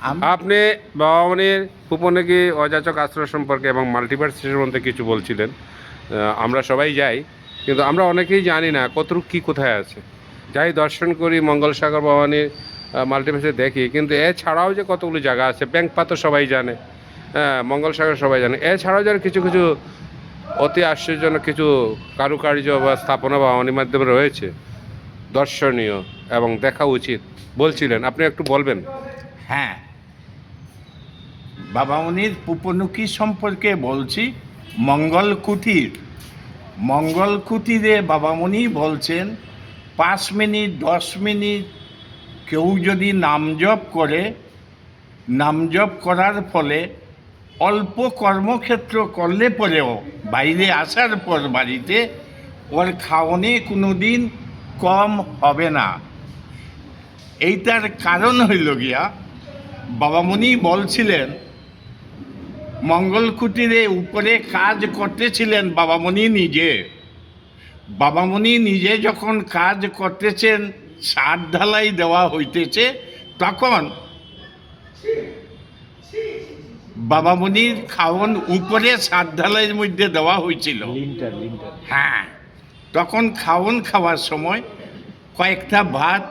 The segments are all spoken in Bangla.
আপনি বাবামণির পুপনকি অযাচক আশ্রয় সম্পর্কে এবং মাল্টিভার্সের মধ্যে কিছু বলছিলেন। আমরা সবাই যাই, কিন্তু আমরা অনেকেই জানি না কতটুকু কী কোথায় আছে। যাই দর্শন করি, মঙ্গলসাগর বাবামণির মাল্টিভার্সে দেখি, কিন্তু এছাড়াও যে কতগুলো জায়গা আছে, ব্যাংকপা তো সবাই জানে, হ্যাঁ, মঙ্গলসাগর সবাই জানে, এছাড়াও যেন কিছু কিছু অতি আশ্চর্যজনক কিছু কারুকার্য বা স্থাপনা বাবামণির মাধ্যমে রয়েছে, দর্শনীয় এবং দেখা উচিত বলছিলেন। আপনি একটু বলবেন? হ্যাঁ, বাবামণির পুপনুকি সম্পর্কে বলছি। মঙ্গল কুটিরে বাবামণি বলছেন 5 মিনিট 10 মিনিট কেউ যদি নাম জপ করার ফলে অল্প কর্মক্ষেত্র করলে পরেও বাইরে আসার পর বাড়িতে ওর খাওয়ানে কোনো দিন কম হবে না। এইটার কারণ হইল গিয়া, বাবামণি বলছিলেন মঙ্গল কুটিরে উপরে কাজ করতেছিলেন বাবামণি নিজে যখন কাজ করতেছেন, ছাদ ঢালাই দেওয়া হইতেছে, তখন বাবামণির খাওয়ান উপরে ছাদ ঢালাইয়ের মধ্যে দেওয়া হয়েছিল। হ্যাঁ, তখন খাওয়ান খাওয়ার সময় কয়েকটা ভাত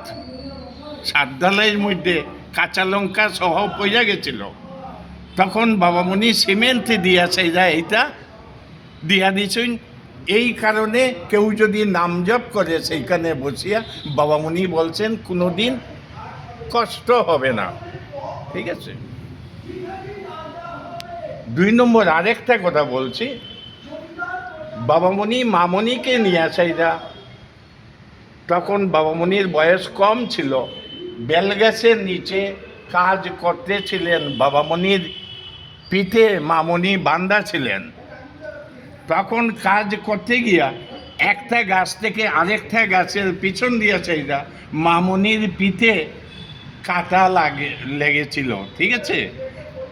ছাদ ঢালাইয়ের মধ্যে কাঁচা লঙ্কা সহ পড়ে গেছিল। তখন বাবামণি সিমেন্ট দিয়া চাইরা এইটা দিয়া দিয়েছেন। এই কারণে কেউ যদি নাম জপ করে সেইখানে বসিয়া, বাবামণি বলছেন কোনো দিন কষ্ট হবে না। ঠিক আছে। 2 নম্বর আরেকটা কথা বলছি। বাবামণি মামণিকে নিয়ে চাইরা, তখন বাবামণির বয়স কম ছিল, বেলগাছের নিচে কাজ করতেছিলেন। বাবামণির পিঠে মামণি বান্ধা ছিলেন। তখন কাজ করতে গিয়া একটা গাছ থেকে আরেকটা গাছের পিছন দিয়ে চাইরা মামণির পিঠে কাটা লেগেছিল। ঠিক আছে।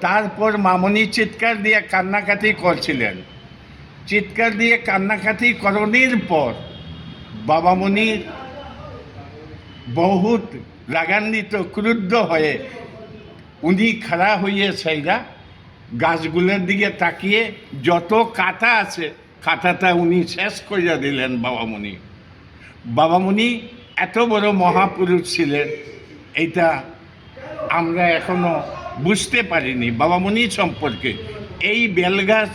তারপর মামণি চিৎকার দিয়ে কান্নাকাটি করছিলেন। চিৎকার দিয়ে কান্নাকাটি করণের পর বাবামণি বহুত রাগান্বিত, ক্রুদ্ধ হয়ে উনি খাড়া হইয়ে চাইরা গাছগুলোর দিকে তাকিয়ে যত কাঁটা আছে কাঁটাটা উনি শেষ করিয়া দিলেন। বাবামণি এত বড় মহাপুরুষ ছিলেন, এইটা আমরা এখনো বুঝতে পারিনি বাবামণি সম্পর্কে। এই বেলগাছ,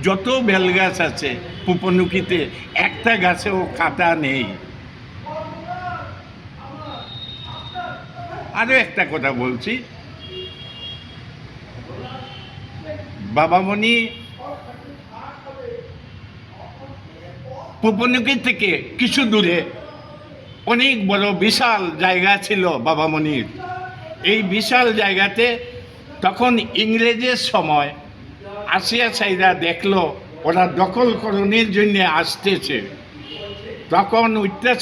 যত বেলগাছ আছে পুপনুকিতে, একটা গাছেও কাঁটা নেই। আরও একটা কথা বলছি। বাবামণি পুপনুকি থেকে কিছু দূরে অনেক বড় বিশাল জায়গা ছিল বাবামণির। এই বিশাল জায়গাতে তখন ইংরেজের সময় আসিয়া চাইরা দেখলো ওরা দখল করণের জন্য আসতেছে। তখন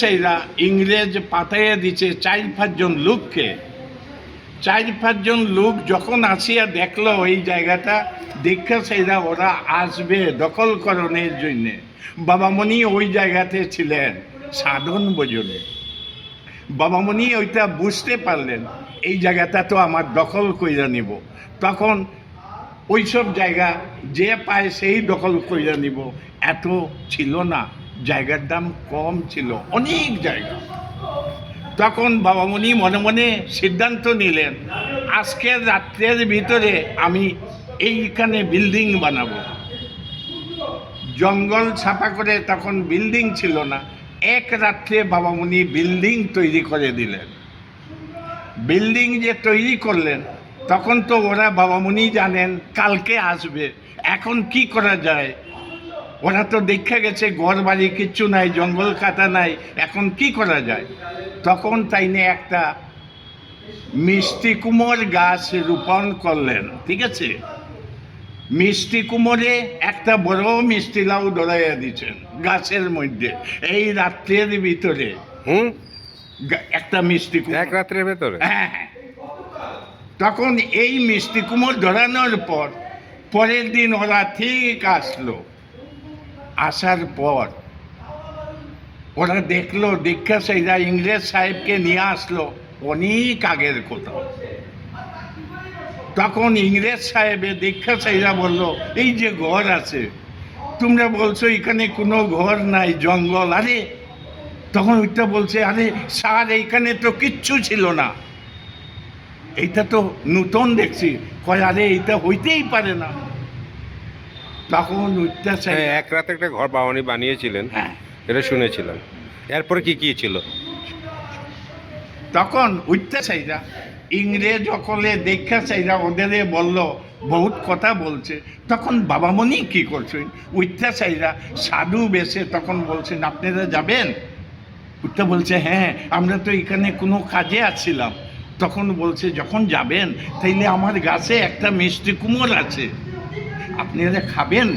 চাইরা ইংরেজ পাঠাইয়া দিচ্ছে 4-5 জন লোককে। 4-5 জন লোক যখন আসিয়া দেখলো এই জায়গাটা, দেখা চাইরা ওরা আসবে দখল করণের জন্যে। বাবামণি ওই জায়গাতে ছিলেন সাধন ভোজনে। বাবামণি ওইটা বুঝতে পারলেন এই জায়গাটা তো আমার দখল কইরা নিব। তখন ওইসব জায়গা যে পায় সেই দখল কইরা নিব, এত ছিল না, জায়গার দাম কম ছিল, অনেক জায়গা। তখন বাবামণি মনে মনে সিদ্ধান্ত নিলেন, আজকের রাত্রের ভিতরে আমি এইখানে বিল্ডিং বানাবো। জঙ্গল ছাপা করে তখন বিল্ডিং ছিল না। এক রাত্রে বাবামণি বিল্ডিং তৈরি করে দিলেন। বিল্ডিং যে তৈরি করলেন, তখন তো ওরা বাবামণি জানেন কালকে আসবে, এখন কি করা যায়। ওরা তো দেখে গেছে ঘর বাড়ি কিচ্ছু নাই, জঙ্গল কাটা নাই, এখন কি করা যায়। তখন তাই নিয়ে একটা মিষ্টি কুমোর গাছ রোপণ করলেন। ঠিক আছে। মিষ্টি কুমোরে একটা বড় মিষ্টি লাউ ধরাইয়া দিচ্ছেন গাছের মধ্যে। এই রাত্রের ভিতরে একটা মিষ্টি কুমোর, এক রাত্রের ভেতরে। হ্যাঁ। তখন এই মিষ্টি কুমোর ধরানোর পর পরের দিন ওরা ঠিক আসলো। আসার পর ওরা দেখলো, দীক্ষা সেইরা ইংরেজ সাহেবকে নিয়ে আসলো অনেক আগের কোথাও। তখন ইংরেজ সাহেবে দীক্ষা চাইরা বলল, এই যে ঘর আছে, তোমরা বলছো এখানে কোনো ঘর নাই, জঙ্গল। আরে তখন ওইটা বলছে, আরে স্যার এইখানে তো কিচ্ছু ছিল না, এইটা তো নূতন দেখছি। কয় আরে এইটা হইতেই পারে না। তখন ওইটা চাই, হ্যাঁ, এক রাতে একটা ঘর বাবামণি বানিয়েছিলেন, হ্যাঁ, এটা শুনেছিলাম। এরপরে কি কি ছিল? তখন উঠতে চাইরা ইংরেজ অকলে দেখা চাইরা ওদের বলল, বহুত কথা বলছে। তখন বাবামণি কি করছেন, উঠতে চাইরা সাধু বেশে তখন বলছেন, আপনারা যাবেন? উঠতে বলছে, হ্যাঁ, আমরা তো এখানে কোনো কাজে আসছিলাম। তখন বলছে, যখন যাবেন তাইলে আমার গাছে একটা মিষ্টি কুমড় আছে, আপনারা খাবেন?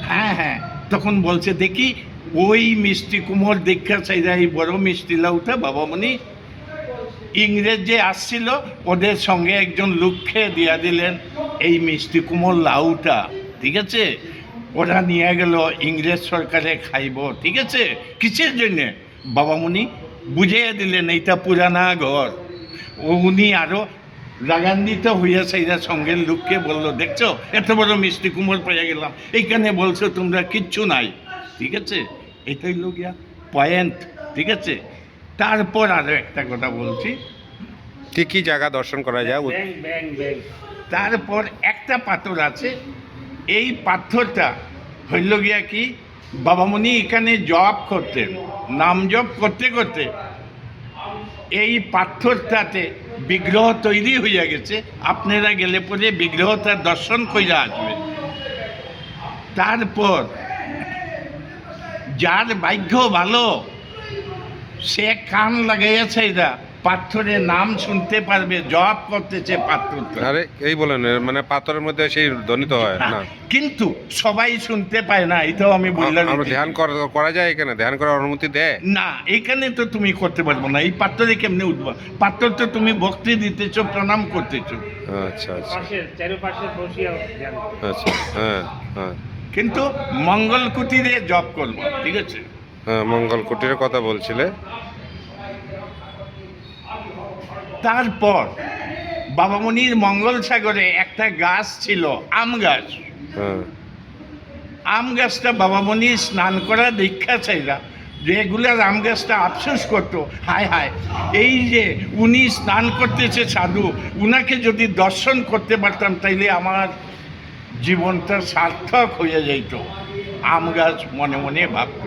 হ্যাঁ হ্যাঁ। তখন বলছে, দেখি ওই মিষ্টি কুমড় দেখা চাইরা এই বড় মিষ্টি লাউটা বাবামণি ইংরেজ যে আসছিল ওদের সঙ্গে একজন লোককে দিয়া দিলেন এই মিষ্টি কুমড় লাউটা, ঠিক আছে? ওরা নিয়ে গেল, ইংরেজ সরকারে খাইব, ঠিক আছে? কিসের জন্যে? বাবামণি বুঝিয়ে দিলেন এইটা পুরানা ঘর। উনি আরও রাগান্বিত হইয়াছে, এরা সঙ্গের লোককে বললো, দেখছো এত বড় মিষ্টি কুমড় পেয়ে গেলাম, এইখানে বলছো তোমরা কিচ্ছু নাই, ঠিক আছে? এটাই লোক পয়েন্ট, ঠিক আছে? তারপর আরও একটা কথা বলছি, কি কি জায়গা দর্শন করা যায়? তারপর একটা পাথর আছে, এই পাথরটা হইল গিয়া কি, বাবামণি এখানে জপ করতেন, নাম জপ করতে করতে এই পাথরটাতে বিগ্রহ তৈরি হইয়া গেছে। আপনারা গেলে পরে বিগ্রহটা দর্শন কইরা আসবেন। তারপর যার ভাগ্য ভালো সে কান লাগাইয়াছে, এরা পাথরের নাম শুনতে পারবে, জপ করতেছে পাথরটা। আরে এই বলেন, মানে পাথরের মধ্যে সেই ধ্বনিত হয় না? কিন্তু সবাই শুনতে পায় না, এটাও আমি বললাম। আমরা ধ্যান করা যায় এখানে? ধ্যান করার অনুমতি দেয় না, এখানে তো তুমি করতে পারবো না। এই পাথরে কেমনে উঠবা? পাথর তো তুমি ভক্তি দিতেছো, প্রণাম করতেছো। আচ্ছা আচ্ছা চারপাশে আচ্ছা, হ্যাঁ হ্যাঁ কিন্তু মঙ্গল কুটিরে জপ করবো, ঠিক আছে? হ্যাঁ, মঙ্গল কুটিরের কথা বলছিলে। তারপর বাবামণির মঙ্গল সাগরে একটা গাছ ছিল, আম গাছ। হ্যাঁ, আম গাছটা বাবামণি স্নান করা দীক্ষা চাইরা, রেগুলার আম গাছটা আফসোস করতো, হায় হায়, এই যে উনি স্নান করতেছে সাধু, উনাকে যদি দর্শন করতে পারতাম তাইলে আমার জীবনটা সার্থক হয়ে যেত। আম গাছ মনে মনে ভাবত।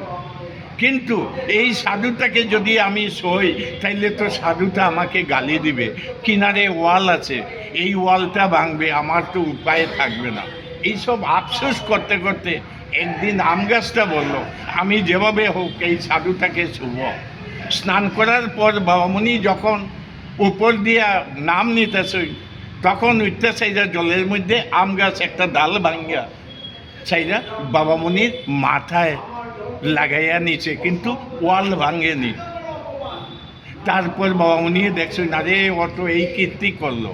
কিন্তু এই সাধুটাকে যদি আমি সই তাইলে তো সাধুটা আমাকে গালি দিবে, কিনারে ওয়াল আছে, এই ওয়ালটা ভাঙবে, আমার তো উপায় থাকবে না। এইসব আফসোস করতে করতে একদিন আম গাছটা বলল, আমি যেভাবে হোক এই সাধুটাকে ছুব। স্নান করার পর বাবামণি যখন উপর দিয়া নাম নিতেছে, তখন উঠতে চাইরা জলের মধ্যে আম গাছ একটা ডাল ভাঙ্গা চাইরা বাবামণির মাথায় লাগাইয়া নিচে, কিন্তু ওয়াল ভাঙেনি। তারপর বাবামণি দেখছো না রে, অত এই কীর্তি করলো।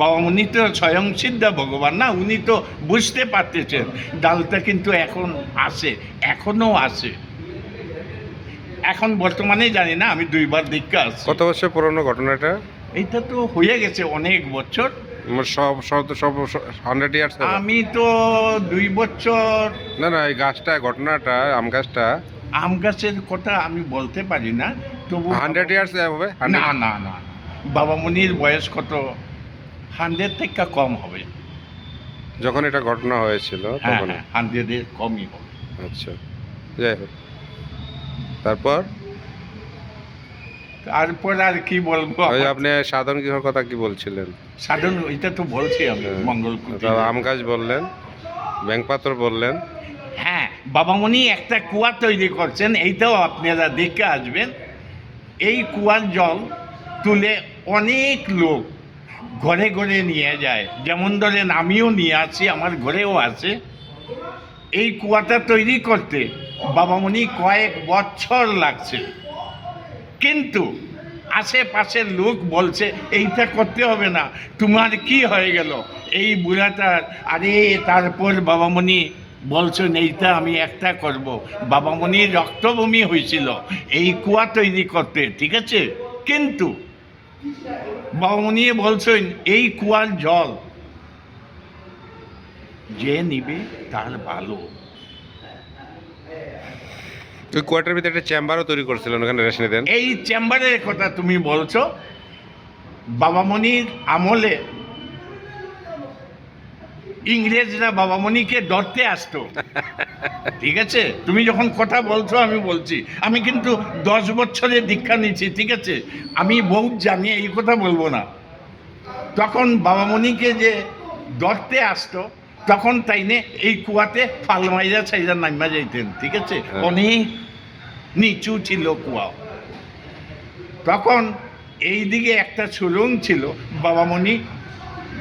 বাবামণি তো স্বয়ং সিদ্ধা ভগবান না, উনি তো বুঝতে পারতেছেন ডালটা কিন্তু এখন আছে, এখনো আছে। এখন বর্তমানে জানি না, আমি 2 বার দীক্ষা আছি। কত বছর পুরনো ঘটনাটা? এইটা তো হয়ে গেছে অনেক বছর। সব সব সব 100 ইয়ার্স? আমি তো 2 বছর। না না, এই গাছটা, ঘটনাটা, আম গাছটা, আম গাছের কথা আমি বলতে পারি না, তবু 100 ইয়ার্স হবে? না না না, বাবামণির বয়স কত, 100 থেকে কম হবে। যখন এটা ঘটনা হয়েছিল হ্যাঁ তখন? হ্যাঁ, 100-এর কমই হবে। আচ্ছা, যাই হোক, তারপর তারপর আর কি বলবো, ওই আপনি সাধন গৃহর কথা কি বলছিলেন? সাধন এটা তো বলছি আমি, মঙ্গল কুটির। তারপর আম গাছ বললেন, ব্যাংপাত্র বললেন। হ্যাঁ, বাবামণি একটা কুয়া তৈরি করছেন, এইটাও আপনারা দেখে আসবেন। এই কুয়ার জল তুলে অনেক লোক ঘরে ঘরে নিয়ে যায়, যেমন ধরেন আমিও নিয়ে আসি, আমার ঘরেও আছে। এই কুয়াটা তৈরি করতে বাবামণি কয়েক বছর লাগছে, কিন্তু আশেপাশের লোক বলছে এইটা করতে হবে না, তোমার কি হয়ে গেল এই বুড়াটার। আরে তারপর বাবামণি বলছেন এইটা আমি একটা করব। বাবামণির রক্তভূমি হয়েছিল এই কুয়া তৈরি করতে, ঠিক আছে? কিন্তু বাবামণি বলছেন এই কুয়ার জল যে নিবে তার ভালো। ওই কোয়ার্টার ভিতরে একটা চেম্বারও তৈরি করছিলেন, ওখানে রেশনে দেন। এই চেম্বারের কথা তুমি বলছো, বাবামণির আমলে ইংরেজরা বাবামণিকে ধরতে আসতো। ঠিক আছে, তুমি যখন কথা বলছো আমি বলছি, আমি কিন্তু 10 বছরের দীক্ষা নিচ্ছি, ঠিক আছে, আমি বহুত জানি, এই কথা বলবো না। তখন বাবামণিকে যে ধরতে আসতো, তখন তাইনে এই কুয়াতে ফালমাইরা ছাইরা নাইমা যাইতেন, ঠিক আছে, হ্যাঁ। অনেক নিচু ছিল কুয়া। তখন এই দিকে একটা সুরঙ্গ ছিল, বাবামণি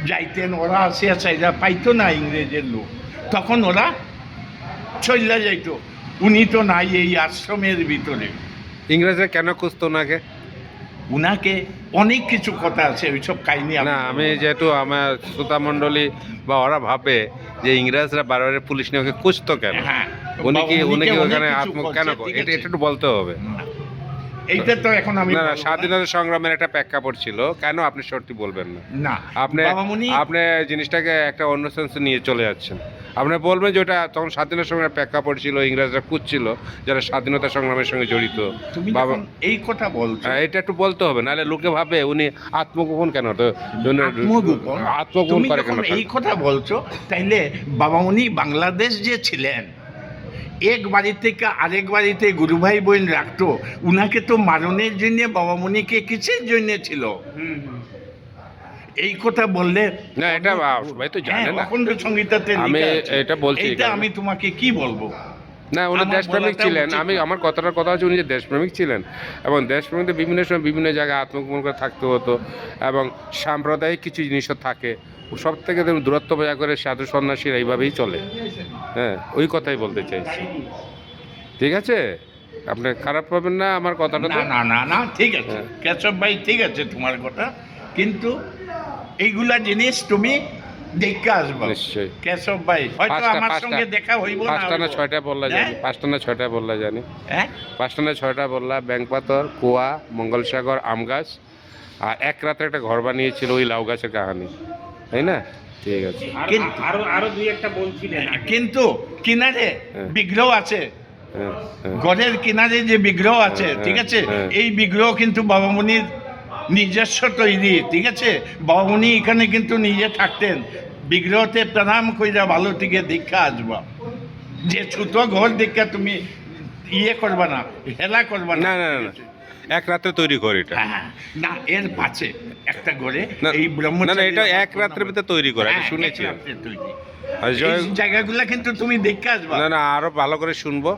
যাইতেন, ওরা আসিয়া চাইরা পাইতো না ইংরেজের লোক, তখন ওরা চল্লা যাইতো। উনি তো নাই এই আশ্রমের ভিতরে। ইংরেজরা কেন খুঁজতো ওনাকে? উনাকে অনেক কিছু কথা আছে, ওইসব কাহিনী না, আমি যেহেতু আমার শ্রোতা মণ্ডলী বা ওরা ভাবে যে ইংরেজরা বারবার পুলিশ নিয়ে ওকে খুঁজতো কেন, হ্যাঁ, উনি কি বাবামণিকে অনেক ওখানে কিছু কেন, করছে, ঠিক এটা আছে? এটা একটু বলতে হবে। এইটা তো এখন আমি না না, বলবো না। স্বাধীনতা সংগ্রামের একটা প্রেক্ষাপট ছিল, কেন আপনি সত্যি বলবেন না? না, আপনি বাবামণি আপনি জিনিসটাকে একটা অন্য সেন্সে নিয়ে চলে যাচ্ছেন। আপনি বলবেন যে ওটা তখন স্বাধীনতা সংগ্রামের প্রেক্ষাপট ছিল, ইংরেজরা খুঁজছিল যারা স্বাধীনতা সংগ্রামের সঙ্গে জড়িত। তুমি বাবা, যখন এই কথা বলছো, এটা একটু বলতে হবে, নাহলে লোকে ভাবে উনি আত্মগোপন কেন, তো আত্মগোপন, আত্মগোপন তুমি করে যখন কেন? এই কথা বলছো, তাইলে বাবামণি বাংলাদেশ যে ছিলেন, এক বাড়ি থেকে আরেক বাড়িতে গুরু ভাই বোন রাখতো, উনাকে তো মারণের জন্য বাবামণিকে কিসের জন্য ছিল? এই কথা বললে না, এটা সবাই তো জানে না। অখণ্ড সংহিতাতে আমি লেখা আছে। এটা বলছি এইটা কারণ- আমি তোমাকে কি বলবো? না, উনি আমার দেশপ্রেমিক বলাটা ছিলেন। উচিত আমি না। আমার কথা হচ্ছে উনি যে দেশপ্রেমিক ছিলেন, এবং দেশপ্রেমিকদের বিভিন্ন সময় বিভিন্ন জায়গায় আত্মগোপন করে থাকতে হতো, এবং সাম্প্রদায়িক কিছু জিনিসও থাকে, সব থেকে দূরত্ব বজায় করে সাধু সন্ন্যাসীরা এইভাবেই চলে। হ্যাঁ, ওই কথাই বলতে চাইছি। ঠিক আছে, আপনি খারাপ পাবেন না আমার কথাটা না তো? না না না, ঠিক আছে হ্যাঁ। কেশব ভাই, ঠিক আছে তোমার কথা, কিন্তু এইগুলা জিনিস তুমি দেখে আসবা নিশ্চয়ই। কেশব ভাই, হয়তো আমার সঙ্গে দেখা হইব না, 5টা না হইবো। 6টা বললা জানি, হ্যাঁ? 5টা না 6টা বললা জানি, হ্যাঁ? 5টা না 6টা বললা, ব্যাংপাতর, কুয়া, মঙ্গলসাগর, আম গাছ, আর এক রাতে একটা ঘর বানিয়েছিল ওই লাউ গাছের কাহানি, তাই না? ঠিক আছে। কিন্তু- আরো আরো দুই একটা বলছিলেন আগে। কিন্তু কিনারে হ্যাঁ। বিগ্রহ আছে, হ্যাঁ, হ্যাঁ। ঘরের কিনারে যে বিগ্রহ আছে, হ্যাঁ, ঠিক আছে, হ্যাঁ। এই বিগ্রহ কিন্তু বাবামণির নিজস্ব তৈরি, ঠিক আছে, বাবামণি এখানে কিন্তু নিজে থাকতেন, বিগ্রহতে প্রণাম কইরা ভালো থেকে দীক্ষা আসবা, যে ছোট ঘর দীক্ষা তুমি ইয়ে করবা না, হেলা করবা না না না, এক রাত্রে তৈরি করে এটা। হ্যাঁ, না এর পাশে একটা ঘরে না, এই না না, ব্রহ্মচারী এটা এক রাত্রের ভিতরে তৈরি করে, আমি হ্যাঁ, শুনেছি। এক রাত্রে তৈরি। আর এই জয়, জায়গাগুলা কিন্তু তুমি দেখে আসবা। না না, আরো ভালো করে শুনবো।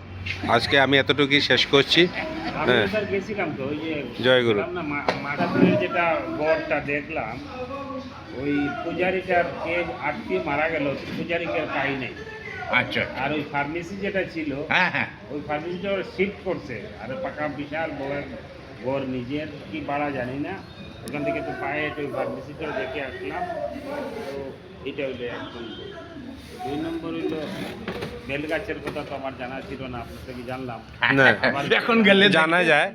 আজকে আমি এতটুকুই শেষ করছি। আমি হ্যাঁ। স্যার গেছিলাম তো, ওই যে জয় গুরু। বললাম না মাঠাপুরের যেটা গড়টা দেখলাম, ওই পূজারিটার কে আটকে মারা গেল, পূজারিকে পাই নাই। আচ্ছা, আর ওই ফার্মেসি যেটা ছিল, হ্যাঁ হ্যাঁ, ওই ফার্মেসিটা ওরা শিফট করছে, আর পাকা বিশাল বড় ঘর, নিজের কি পাড়া জানি না, ওখান থেকে তো পায়ে হেঁটে ওই ফার্মেসিটা দেখে আসলাম। তো এটা হইলো একদম। 2 নম্বর হইলো বেলগাছের কথা তো আমার জানা ছিল না, আপনার থেকে জানলাম। না, এখন গেলে জানা যায়,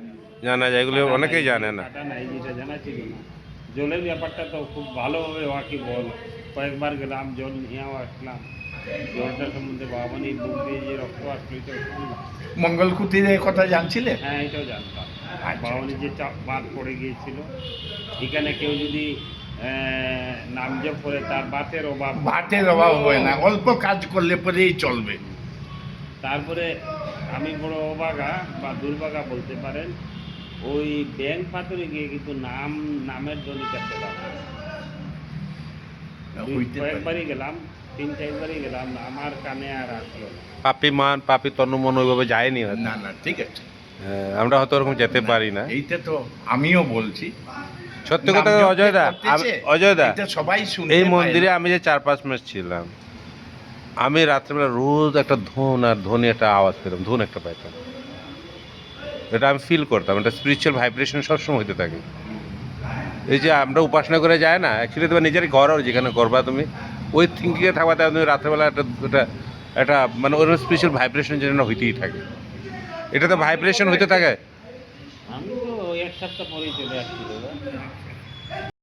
জানা যায়, এগুলো অনেকেই জানে না। কাটা নাই, যেটা জানা ছিল না। জলের ব্যাপারটা তো খুব ভালোভাবে ওয়াকি বল, কয়েকবার গেলাম, জল নিয়েও আসলাম। জলটার সম্বন্ধে বাবামণি বুক দিয়ে যে রক্ত আসলো, এটাও শুনলাম। মঙ্গলকুটির কথা জানছিলে? হ্যাঁ, এটাও জানতাম। আচ্ছা। বাবামণি যে চাপ বাদ পড়ে গিয়েছিল, এখানে কেউ যদি নাম জপ করে তার বাতের অভাব, ভাতের অভাব হয় না, অল্প কাজ করলে পরেই চলবে। তারপরে আমি বড় অবাগা বা দুর্ভাগা বলতে পারেন, ওই ব্যাংক পাথরে গিয়ে কিন্তু নামের জন্য কাটতে পারবে। হইতে পারে। কয়েকবারই গেলাম, 3-4বারই গেলাম, আমার কানে আর আসলো না। পাপি মান, পাপি তন্ন মন ওইভাবে যায়নি হয়তো। না না, ঠিক আছে, হ্যাঁ, আমরা হয়তো ওরকম যেতে পারি না। এইটা তো আমিও বলছি। সত্যি কথা নাম জপ অজয়দা, করতেছে, অজয়দা, এটা সবাই শুনতে এই পায়। মন্দিরে আমি যে 4-5 মাস ছিলাম, আমি রাত্রেবেলা রোজ একটা ধুন আর ধ্বনি একটা আওয়াজ পেতাম, ধুন একটা পাইতাম। এটা আমি ফিল করতাম, এটা স্পিরিচুয়াল ভাইব্রেশন সবসময় হতে থাকে। এই যে আমরা উপাসনা করে যায় না, অ্যাকচুয়ালি তোমার নিজের ঘর, যেখানে করবা তুমি ওই থিঙ্কিংয়ে থাকবা, তাই তুমি রাত্রেবেলা একটা মানে ওর স্পিরিচুয়াল ভাইব্রেশন যেন হইতেই থাকে। এটা তো ভাইব্রেশন হইতে থাকে। আমি তো 1 সপ্তাহ পরেই চলে আসছিল,